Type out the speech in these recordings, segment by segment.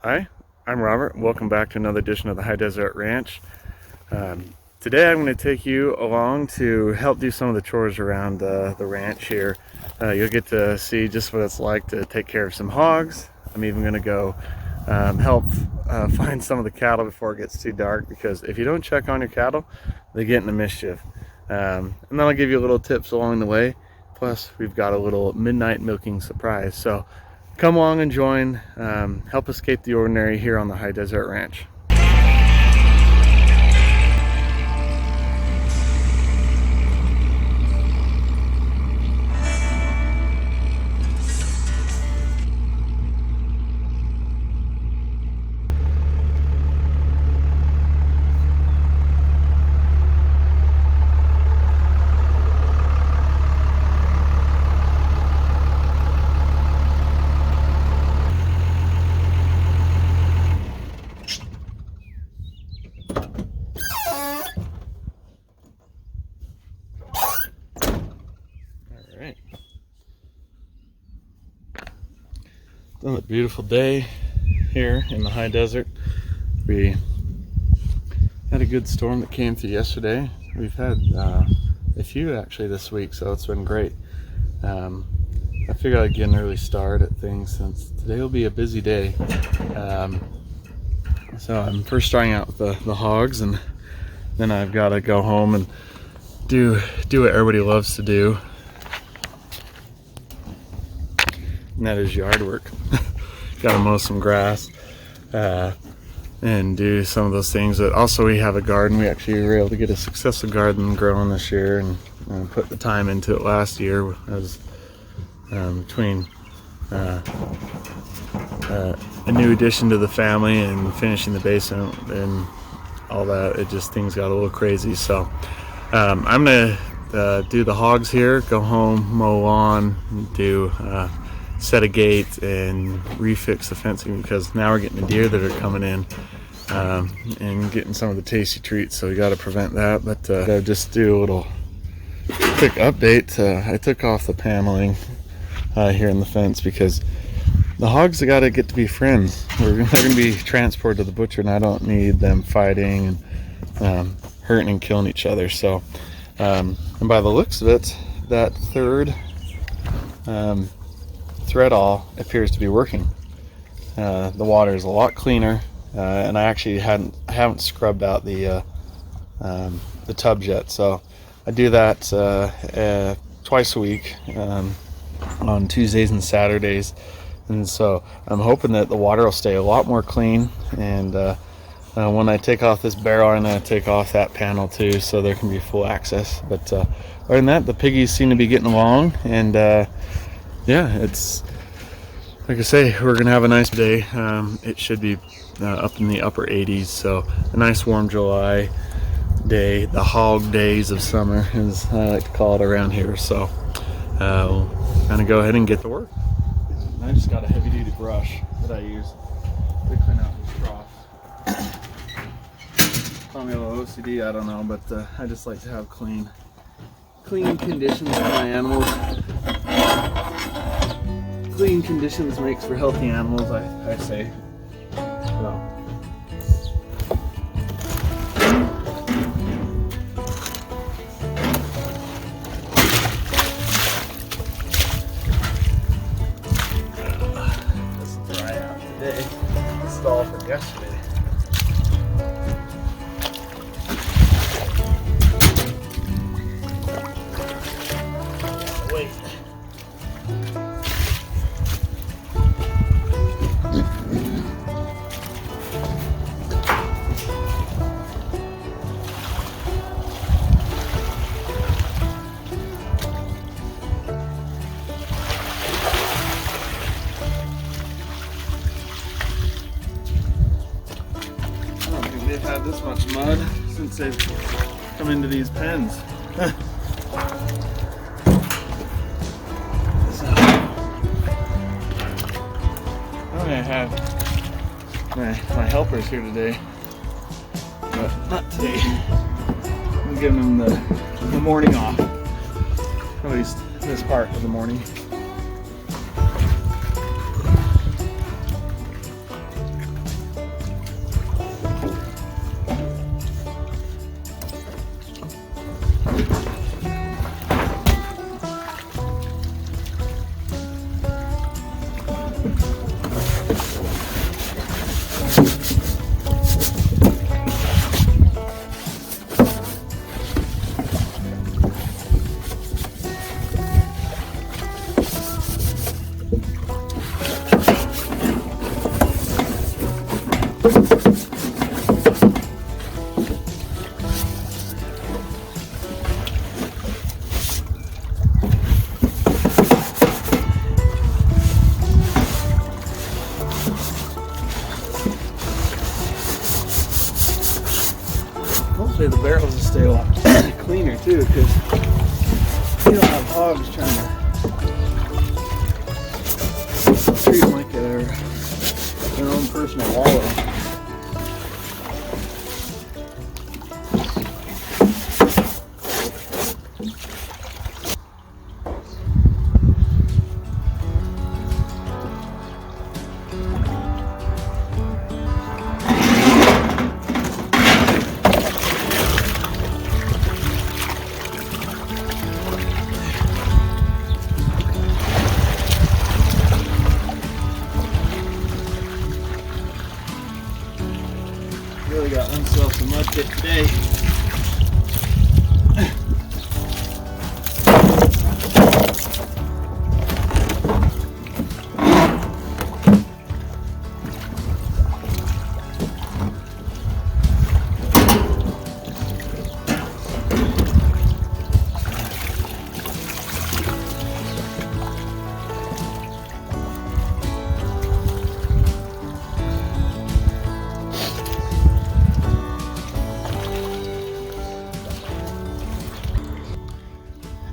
Hi, I'm Robert. Welcome back to another edition of the High Desert Ranch. Today I'm going to take you along to help do some of the chores around the ranch here. You'll get to see just what it's like to take care of some hogs. I'm even going to go help find some of the cattle before it gets too dark, because if you don't check on your cattle, they get into mischief. And then I'll give you little tips along the way. Plus, we've got a little midnight milking surprise. So come along and join, help escape the ordinary here on the High Desert Ranch. Another beautiful day here in the high desert. We had a good storm that came through yesterday. We've had a few actually this week, so it's been great. I figured I'd get an early start at things since today will be a busy day. So I'm first starting out with the hogs, and then I've got to go home and do what everybody loves to do, and that is yard work. Gotta mow some grass and do some of those things. But also, we have a garden. We actually were able to get a successful garden growing this year, and put the time into it last year. As between a new addition to the family and finishing the basement and all that, things got a little crazy. So I'm gonna do the hogs here, go home, mow lawn, do set a gate and refix the fencing, because now we're getting the deer that are coming in and getting some of the tasty treats, so we got to prevent that. But I'll just do a little quick update. I took off the paneling here in the fence because the hogs have got to get to be friends. They're going to be transported to the butcher, and I don't need them fighting and hurting and killing each other. So and by the looks of it, that third thread all appears to be working. The water is a lot cleaner, and I actually haven't scrubbed out the tubs yet. So I do that twice a week, on Tuesdays and Saturdays, and so I'm hoping that the water will stay a lot more clean. And when I take off this barrel, I'm going to take off that panel too, so there can be full access. But other than that, the piggies seem to be getting along, and yeah, it's like I say, we're gonna have a nice day. It should be up in the upper 80s, so a nice warm July day, the hog days of summer, as I like to call it around here. So we'll kind of go ahead and get to work. I just got a heavy-duty brush that I use to clean out these troughs. Call me a little OCD, I don't know, but I just like to have clean conditions for my animals. Clean conditions makes for healthy animals, I say. So. This will dry out today. This is all from yesterday. Wait. They've had this much mud since they've come into these pens. So, I'm gonna have my helpers here today, but not today. I'm giving them the morning off, at least this part of the morning. Hopefully the barrels will stay a lot cleaner too, because you don't have hogs trying to treat them like their own personal wallow. Really got himself some mud pit today.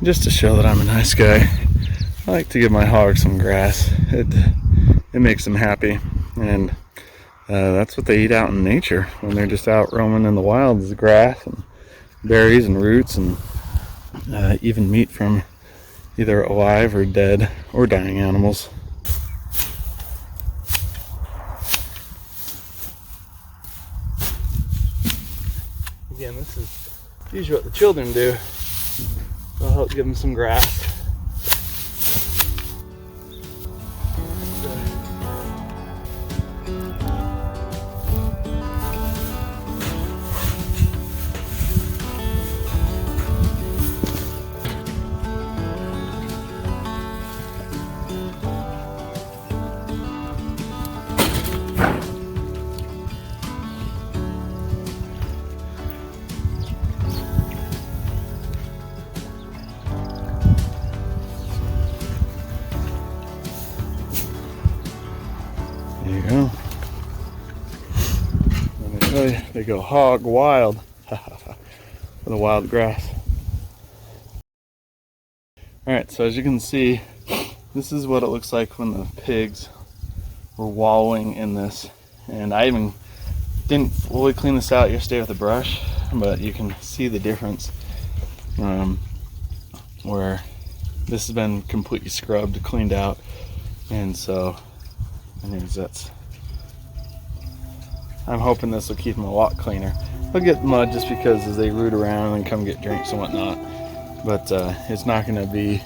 Just to show that I'm a nice guy, I like to give my hogs some grass. It makes them happy, and that's what they eat out in nature when they're just out roaming in the wild, is grass and berries and roots, and even meat from either alive or dead or dying animals. Again, this is usually what the children do. I'll help give them some grass. There you go. Let me tell you, they go hog wild for the wild grass. Alright, so as you can see, this is what it looks like when the pigs were wallowing in this. And I even didn't fully clean this out yesterday with a brush, but you can see the difference where this has been completely scrubbed, cleaned out. And so I'm hoping this will keep them a lot cleaner. They'll get mud just because as they root around and come get drinks and whatnot, but it's not going to be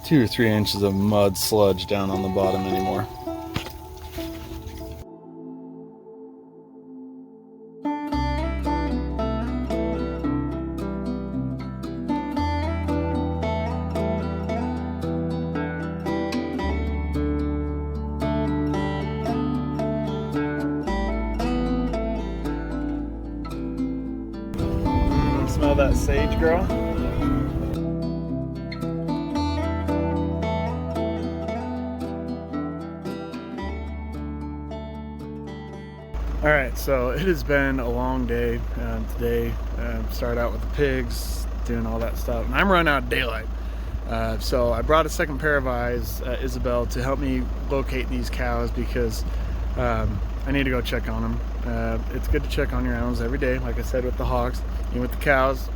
2 or 3 inches of mud sludge down on the bottom anymore. Smell that sage grow? Alright, so it has been a long day today. Started out with the pigs, doing all that stuff, and I'm running out of daylight. So I brought a second pair of eyes, Isabel, to help me locate these cows because I need to go check on them. It's good to check on your animals every day, like I said with the hogs, and with the cows,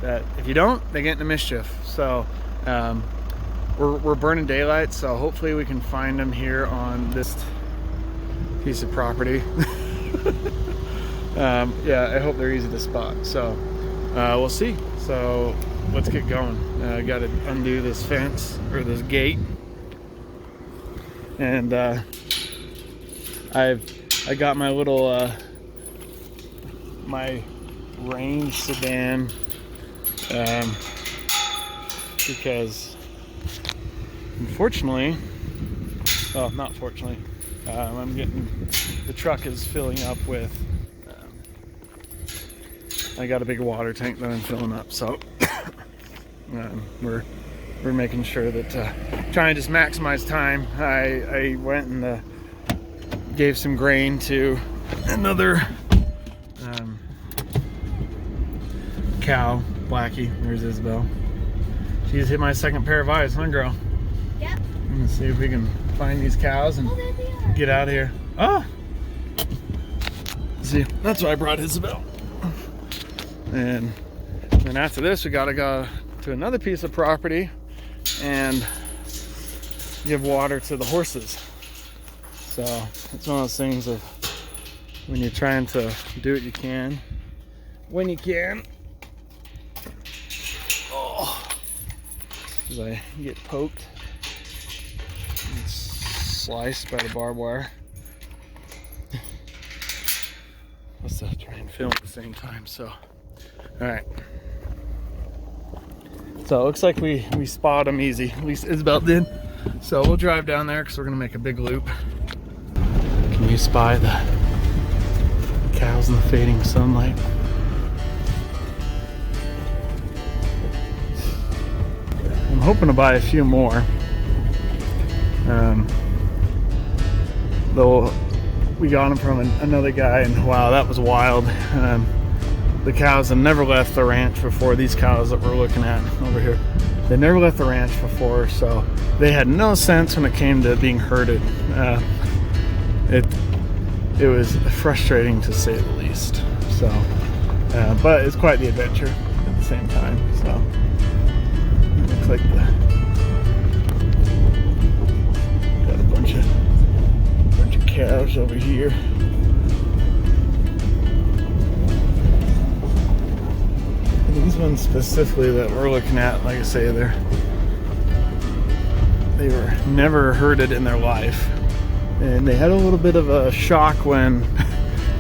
that if you don't, they get into mischief. So we're burning daylight, so hopefully we can find them here on this piece of property. Yeah, I hope they're easy to spot. So we'll see. So let's get going. I got to undo this fence or this gate, and I got my little my range sedan because unfortunately, well, not fortunately, I'm getting, the truck is filling up with, I got a big water tank that I'm filling up, so we're making sure that, trying to just maximize time. I went and gave some grain to another cow, Blackie. There's Isabel. She's hit my second pair of eyes, huh, girl? Yep. Let's see if we can find these cows and get out of here. Oh! See, that's why I brought Isabel. And then after this, we gotta go to another piece of property and give water to the horses. So it's one of those things of when you're trying to do what you can, when you can. Oh, as I get poked and sliced by the barbed wire. Let's try and film at the same time. So, all right. So it looks like we spotted them easy. At least Isabel did. So we'll drive down there because we're gonna make a big loop. Can you spy the cows in the fading sunlight? I'm hoping to buy a few more. Though we got them from another guy, and wow, that was wild. The cows had never left the ranch before. These cows that we're looking at over here, they never left the ranch before, so they had no sense when it came to being herded. It was frustrating to say the least. So, but it's quite the adventure at the same time. So, it looks like got a bunch of calves over here. These ones specifically that we're looking at, like I say, they were never herded in their life, and they had a little bit of a shock when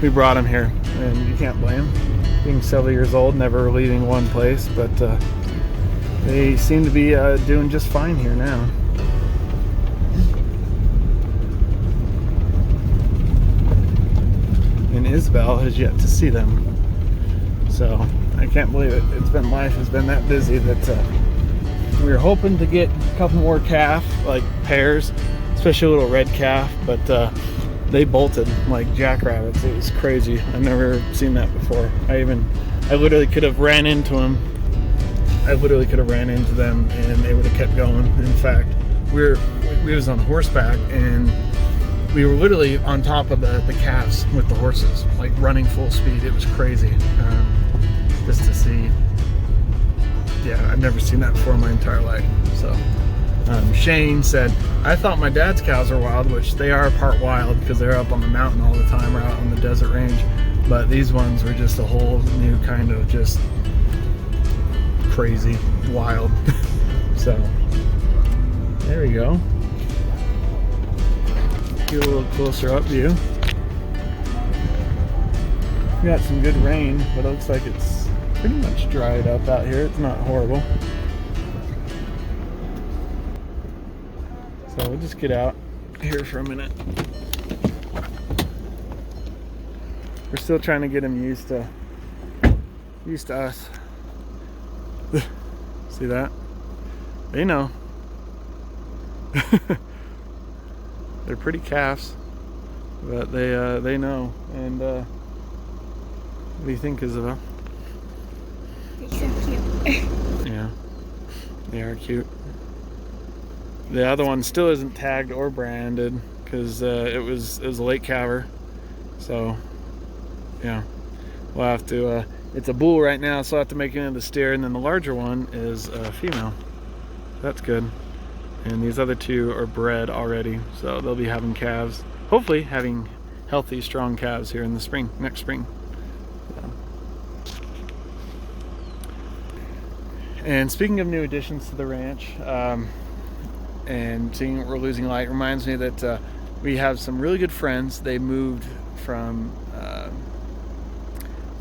we brought them here, and you can't blame them, being several years old, never leaving one place. But they seem to be doing just fine here now. And Isabel has yet to see them, so I can't believe it. Life has been that busy that we were hoping to get a couple more calf, like pairs, especially a little red calf, but they bolted like jackrabbits. It was crazy. I've never seen that before. I literally could have ran into them. I literally could have ran into them and they would have kept going. In fact, we was on horseback and we were literally on top of the calves with the horses, like running full speed. It was crazy. Just to see, yeah, I've never seen that before in my entire life. So Shane said, I thought my dad's cows were wild, which they are part wild because they're up on the mountain all the time or out on the desert range, but these ones were just a whole new kind of just crazy wild. So there we go. Get a little closer up view. We got some good rain, but it looks like it's pretty much dried up out here. It's not horrible. So we'll just get out here for a minute. We're still trying to get them used to us. See that? They know. They're pretty calves, but they know. And what do you think, Isabel? They're so cute. Yeah, they are cute. The other one still isn't tagged or branded because it was a late calver. So yeah, we'll have to. It's a bull right now, so I'll have to make it into the steer, and then the larger one is a female. That's good. And these other two are bred already, so they'll be having calves. Hopefully, having healthy, strong calves here in the spring, next spring. And speaking of new additions to the ranch, and seeing we're losing light reminds me that we have some really good friends. They moved from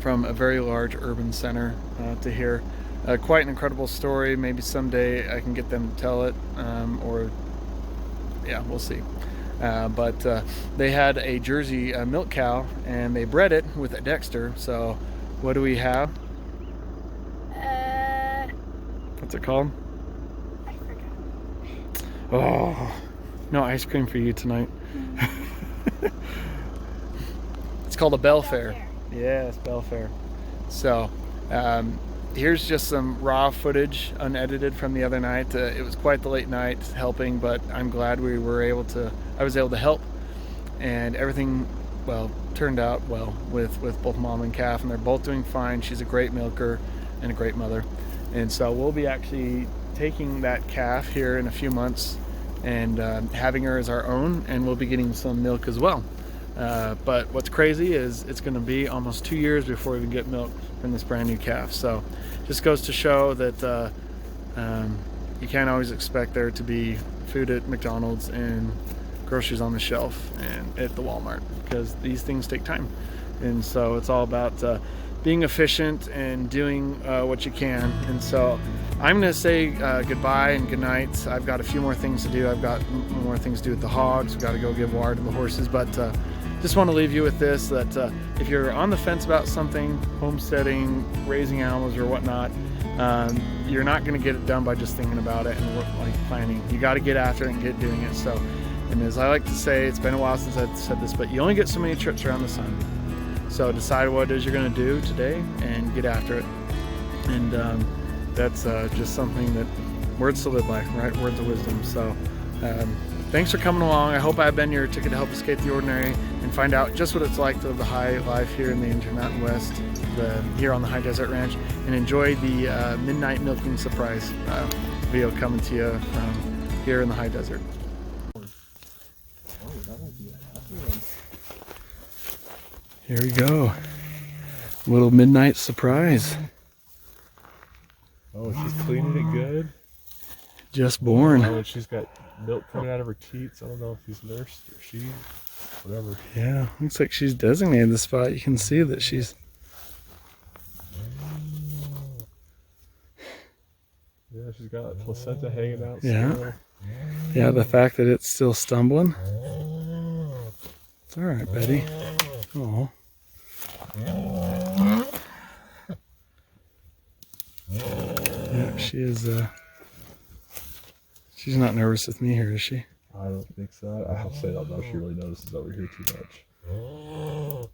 a very large urban center to here. Quite an incredible story. Maybe someday I can get them to tell it, or yeah, we'll see. But they had a Jersey milk cow, and they bred it with a Dexter. So what do we have? What's it called? I forgot. Oh, no ice cream for you tonight. It's called a Belfair. Yes, Belfair. So here's just some raw footage, unedited, from the other night. It was quite the late night helping, but I'm glad I was able to help, and everything, well, turned out well with both mom and calf, and they're both doing fine. She's a great milker and a great mother. And so we'll be actually taking that calf here in a few months and having her as our own, and we'll be getting some milk as well. But what's crazy is it's going to be almost 2 years before we can get milk from this brand new calf. So just goes to show that you can't always expect there to be food at McDonald's and groceries on the shelf and at the Walmart, because these things take time. And so it's all about being efficient and doing what you can. And so I'm going to say goodbye and good night. I've got a few more things to do. I've got more things to do with the hogs. We've got to go give water to the horses. But just want to leave you with this, that if you're on the fence about something, homesteading, raising animals or whatnot, you're not going to get it done by just thinking about it and like planning. You got to get after it and get doing it. So, and as I like to say, it's been a while since I've said this, but you only get so many trips around the sun. So decide what it is you're going to do today and get after it. And that's just something that, words to live by, right? Words of wisdom. So thanks for coming along. I hope I've been your ticket to help escape the ordinary and find out just what it's like to live the high life here in the Intermountain West, here on the High Desert Ranch, and enjoy the midnight milking surprise video coming to you from here in the High Desert. Here we go. Little midnight surprise. Oh, she's cleaning it good. Just born. Oh, and she's got milk coming out of her teats. I don't know if she's nursed or she, whatever. Yeah, looks like she's designated the spot. You can see that she's... Yeah, she's got a placenta hanging out. Yeah. Still. Yeah, the fact that it's still stumbling. It's all right, Betty. Oh. Yeah, she is. She's not nervous with me here, is she? I don't think so. I have to say, I don't know if she really notices over here too much.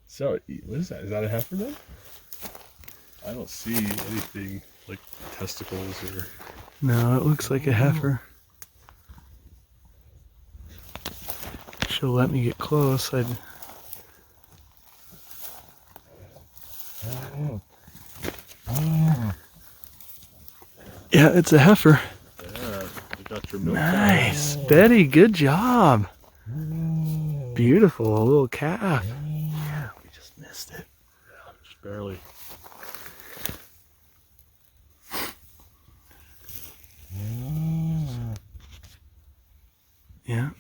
So, what is that? Is that a heifer then? I don't see anything like testicles or... No, it looks like a heifer. She'll let me get close. Yeah, it's a heifer. Yeah, you got your milk. Nice. Betty, good job. Beautiful, a little calf. Yeah, we just missed it. Yeah, just barely. Yeah.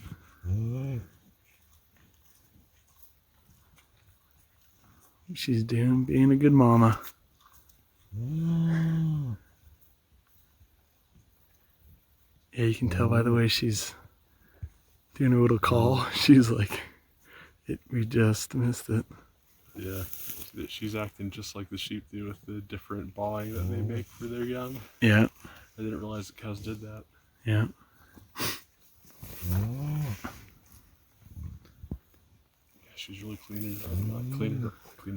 She's being a good mama. Yeah, you can tell by the way she's doing a little call. She's like, we just missed it. Yeah, she's acting just like the sheep do with the different bawling that they make for their young. Yeah. I didn't realize that cows did that. Yeah. Yeah, she's really cleaning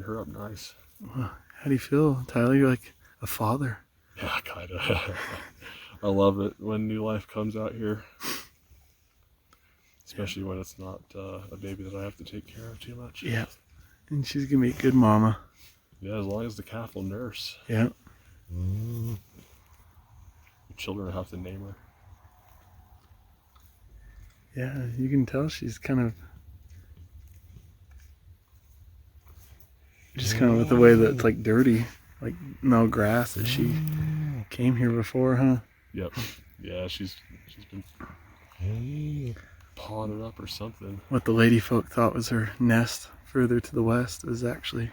her up nice. How do you feel, Tyler? You're like a father. Yeah, kinda. I love it when new life comes out here. Especially when it's not a baby that I have to take care of too much. Yeah. And she's gonna be a good mama. Yeah, as long as the calf will nurse. Yeah. The children have to name her. Yeah, you can tell she's kind of just kind of with the way that it's like dirty, like no grass, that she came here before, huh? Yep. Yeah, she's been pawing it up or something. What the lady folk thought was her nest further to the west was actually...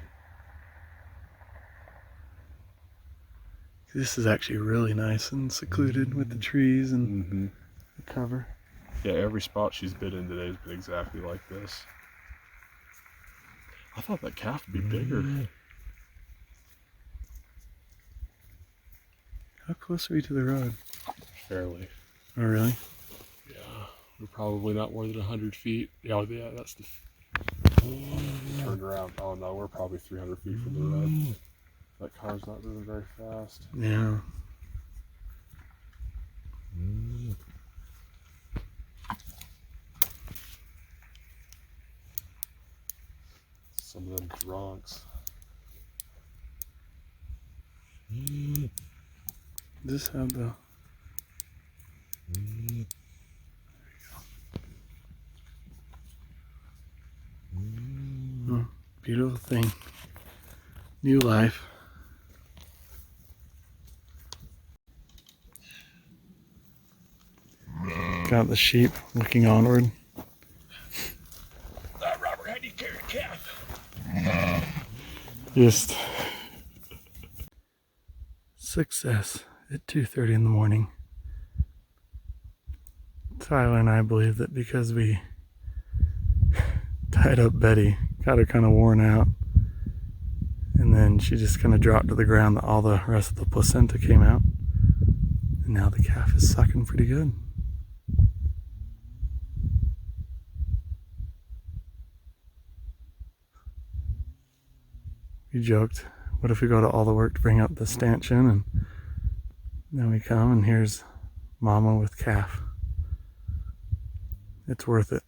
This is actually really nice and secluded with the trees and the cover. Yeah, every spot she's been in today has been exactly like this. I thought that calf would be bigger. How close are we to the road? Fairly. Oh, really? Yeah, we're probably not more than 100 feet. Yeah, that's the turned around. Oh no, we're probably 300 feet from the road. That car's not moving very fast. Yeah. Some of them drunks. This have the. Oh, beautiful thing. New life. Got the sheep looking onward. Robert, how do you carry a calf? Just success at 2:30 in the morning. Tyler and I believe that because we tied up Betty, got her kind of worn out, and then she just kind of dropped to the ground, that all the rest of the placenta came out, and now the calf is sucking pretty good. We joked, what if we go to all the work to bring up the stanchion, and then we come and here's mama with calf. It's worth it.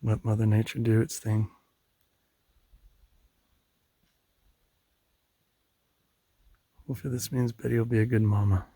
Let Mother Nature do its thing. Hopefully this means Betty will be a good mama.